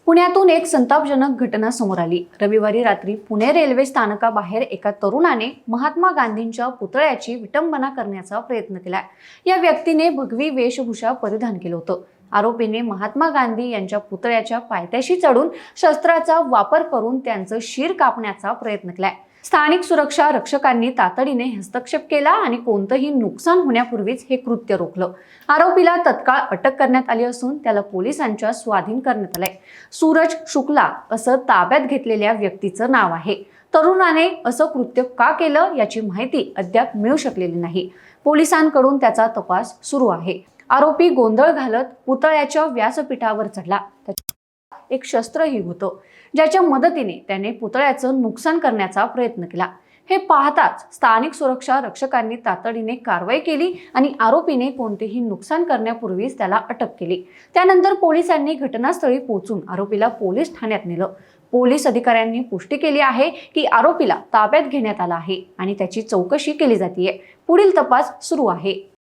पुण्यातून एक संतापजनक घटना समोर आली। रविवारी रात्री पुणे रेल्वे स्थानकाबाहेर एका तरुणाने महात्मा गांधींच्या पुतळ्याची विटंबना करण्याचा प्रयत्न केला। या व्यक्तीने भगवी वेशभूषा परिधान केलं होतं। आरोपीने महात्मा गांधी यांच्या पुतळ्याच्या पायथ्याशी चढून शस्त्राचा वापर करून त्यांचं शिर कापण्याचा प्रयत्न केलाय। स्थानिक सुरक्षा रक्षकांनी तातडीने हस्तक्षेप केला आणि कोणतंही नुकसान होण्यापूर्वीच हे कृत्य रोखलं। आरोपीला तत्काळ अटक करण्यात आली असून त्याला पोलिसांच्या स्वाधीन करण्यात आलंय। सूरज शुक्ला असं ताब्यात घेतलेल्या व्यक्तीचं नाव आहे। तरुणाने असं कृत्य का केलं याची माहिती अद्याप मिळू शकलेली नाही। पोलिसांकडून त्याचा तपास सुरू आहे। आरोपी गोंधळ घालत पुतळ्याच्या व्यासपीठावर चढला। एक शस्त्रही होतं, ज्याच्या मदतीने त्याने पुतळ्याचं नुकसान करण्याचा प्रयत्न केला। हे पाहताच स्थानिक सुरक्षा रक्षकांनी तातडीने कारवाई केली आणि आरोपीने कोणतेही नुकसान करण्यापूर्वीच त्याला अटक केली। त्यानंतर पोलिसांनी घटनास्थळी पोहोचून आरोपीला पोलीस ठाण्यात नेलं। पोलीस अधिकाऱ्यांनी पुष्टी केली आहे की आरोपीला ताब्यात घेण्यात आलं आहे आणि त्याची चौकशी केली जातेय। पुढील तपास सुरू आहे।